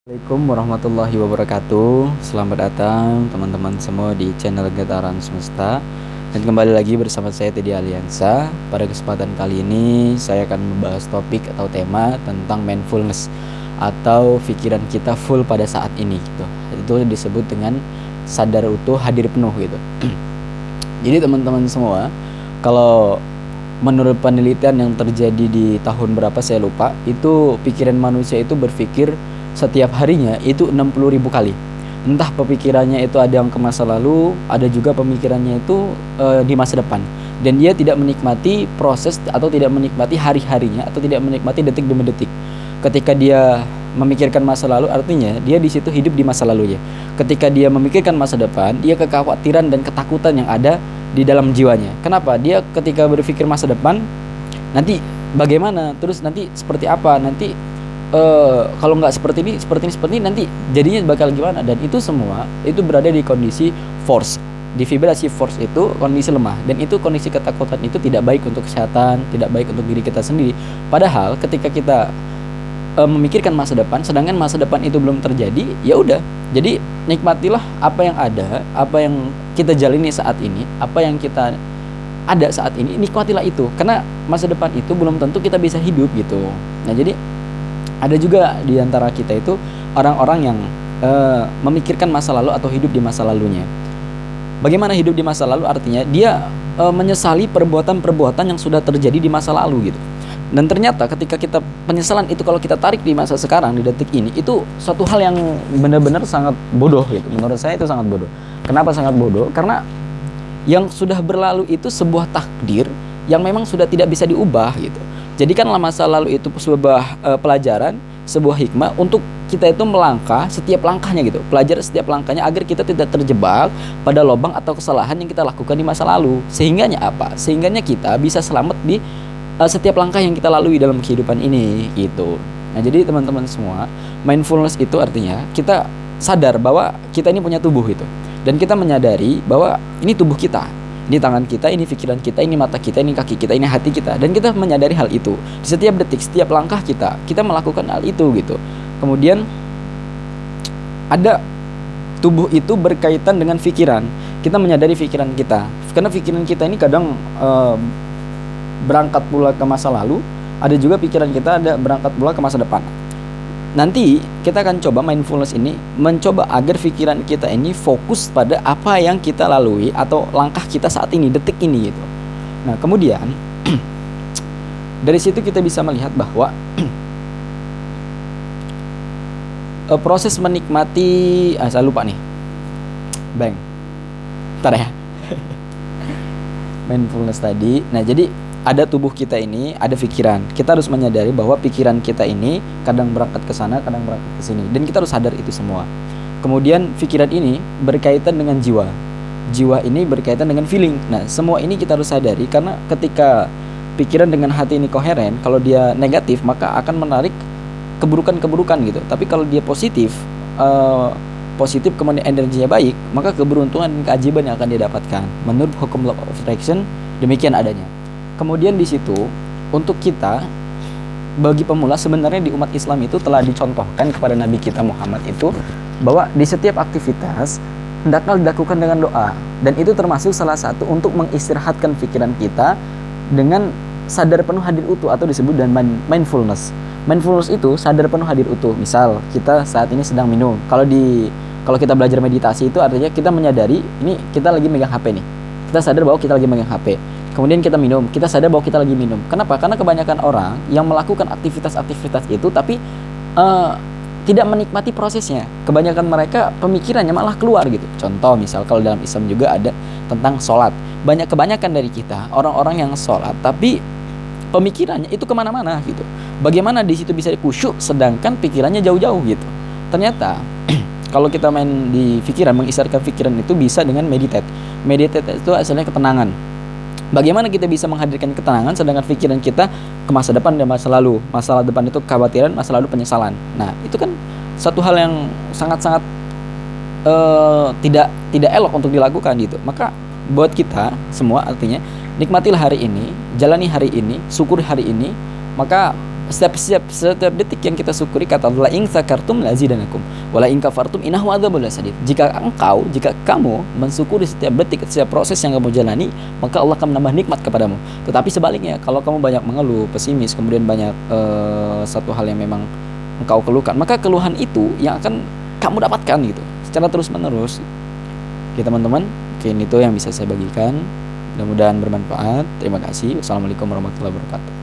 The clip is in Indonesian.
Assalamualaikum warahmatullahi wabarakatuh. Selamat datang teman-teman semua di channel Getaran Semesta. Dan kembali lagi bersama saya Teddy Aliansa. Pada kesempatan kali ini saya akan membahas topik atau tema tentang mindfulness atau pikiran kita full pada saat ini gitu. Itu disebut dengan sadar utuh, hadir penuh gitu. Jadi teman-teman semua, kalau menurut penelitian yang terjadi di tahun berapa saya lupa, itu pikiran manusia itu berpikir setiap harinya itu 60.000 kali. Entah pemikirannya itu ada yang ke masa lalu, ada juga pemikirannya itu di masa depan. Dan dia tidak menikmati proses atau tidak menikmati hari-harinya atau tidak menikmati detik demi detik. Ketika dia memikirkan masa lalu, artinya dia di situ hidup di masa lalunya. Ketika dia memikirkan masa depan, dia kekhawatiran dan ketakutan yang ada di dalam jiwanya. Kenapa? Dia ketika berpikir masa depan, nanti bagaimana, terus nanti seperti apa, nanti kalau nggak seperti ini nanti jadinya bakal gimana, dan itu semua itu berada di kondisi force, di vibrasi force, itu kondisi lemah, dan itu kondisi ketakutan itu tidak baik untuk kesehatan, tidak baik untuk diri kita sendiri. Padahal ketika kita memikirkan masa depan, sedangkan masa depan itu belum terjadi, ya udah, jadi nikmatilah apa yang ada, apa yang kita jalani saat ini, apa yang kita ada saat ini, nikmatilah itu, karena masa depan itu belum tentu kita bisa hidup gitu. Nah, jadi ada juga di antara kita itu orang-orang yang memikirkan masa lalu atau hidup di masa lalunya. Bagaimana hidup di masa lalu? Artinya dia menyesali perbuatan-perbuatan yang sudah terjadi di masa lalu gitu. Dan ternyata ketika kita penyesalan itu, kalau kita tarik di masa sekarang, di detik ini, itu suatu hal yang benar-benar sangat bodoh gitu. Menurut saya itu sangat bodoh. Kenapa sangat bodoh? Karena yang sudah berlalu itu sebuah takdir yang memang sudah tidak bisa diubah gitu. Jadikanlah masa lalu itu sebuah pelajaran, sebuah hikmah untuk kita itu melangkah setiap langkahnya gitu. Pelajari setiap langkahnya agar kita tidak terjebak pada lubang atau kesalahan yang kita lakukan di masa lalu. Sehingganya apa? Sehingganya kita bisa selamat di setiap langkah yang kita lalui dalam kehidupan ini gitu. Nah, jadi teman-teman semua, mindfulness itu artinya kita sadar bahwa kita ini punya tubuh itu. Dan kita menyadari bahwa ini tubuh kita. Ini tangan kita, ini pikiran kita, ini mata kita, ini kaki kita, ini hati kita. Dan kita menyadari hal itu. Di setiap detik, setiap langkah kita melakukan hal itu gitu. Kemudian ada tubuh itu berkaitan dengan pikiran. Kita menyadari pikiran kita. Karena pikiran kita ini kadang berangkat pula ke masa lalu. Ada juga pikiran kita ada berangkat pula ke masa depan. Nanti kita akan coba mindfulness ini, mencoba agar pikiran kita ini fokus pada apa yang kita lalui atau langkah kita saat ini, detik ini gitu. Nah, kemudian dari situ kita bisa melihat bahwa proses menikmati, saya lupa nih, ntar ya. Mindfulness tadi. Nah, jadi ada tubuh kita ini, ada pikiran. Kita harus menyadari bahwa pikiran kita ini kadang berangkat ke sana, kadang berangkat ke sini, dan kita harus sadar itu semua. Kemudian pikiran ini berkaitan dengan jiwa. Jiwa ini berkaitan dengan feeling. Nah, semua ini kita harus sadari, karena ketika pikiran dengan hati ini koheren, kalau dia negatif maka akan menarik keburukan-keburukan gitu. Tapi kalau dia positif, kemudian energinya baik, maka keberuntungan dan keajaiban yang akan dia dapatkan. Menurut hukum law of attraction, demikian adanya. Kemudian di situ untuk kita, bagi pemula, sebenarnya di umat Islam itu telah dicontohkan kepada Nabi kita Muhammad itu bahwa di setiap aktivitas hendaklah dilakukan dengan doa, dan itu termasuk salah satu untuk mengistirahatkan pikiran kita dengan sadar penuh hadir utuh atau disebut dengan mindfulness. Mindfulness itu sadar penuh hadir utuh. Misal kita saat ini sedang minum. Kalau kita belajar meditasi itu artinya kita menyadari ini kita lagi megang HP nih. Kita sadar bahwa kita lagi megang HP. Kemudian kita minum, kita sadar bahwa kita lagi minum. Kenapa? Karena kebanyakan orang yang melakukan aktivitas-aktivitas itu tapi tidak menikmati prosesnya. Kebanyakan mereka pemikirannya malah keluar gitu. Contoh misal kalau dalam Islam juga ada tentang sholat. Kebanyakan dari kita orang-orang yang sholat tapi pemikirannya itu kemana-mana gitu. Bagaimana di situ bisa khusyuk sedangkan pikirannya jauh-jauh gitu. Ternyata kalau kita main di pikiran, mengisarkan pikiran itu bisa dengan meditate. Meditate itu asalnya ketenangan. Bagaimana kita bisa menghadirkan ketenangan sedangkan pikiran kita ke masa depan dan masa lalu. Masa depan itu kekhawatiran, masa lalu penyesalan. Nah, itu kan satu hal yang sangat-sangat tidak elok untuk dilakukan gitu. Maka buat kita semua artinya nikmatilah hari ini, jalani hari ini, syukuri hari ini. Maka setiap detik yang kita syukuri, kata Allah, in sakartum lazidanakum wala in kafartum innahu adzabul lasadid. Jika kamu mensyukuri setiap detik, setiap proses yang kamu jalani, maka Allah akan menambah nikmat kepadamu. Tetapi sebaliknya, kalau kamu banyak mengeluh, pesimis, kemudian banyak satu hal yang memang engkau keluhkan, maka keluhan itu yang akan kamu dapatkan gitu secara terus menerus. Oke teman-teman, mungkin itu yang bisa saya bagikan, mudah-mudahan bermanfaat. Terima kasih. Wassalamualaikum warahmatullahi wabarakatuh.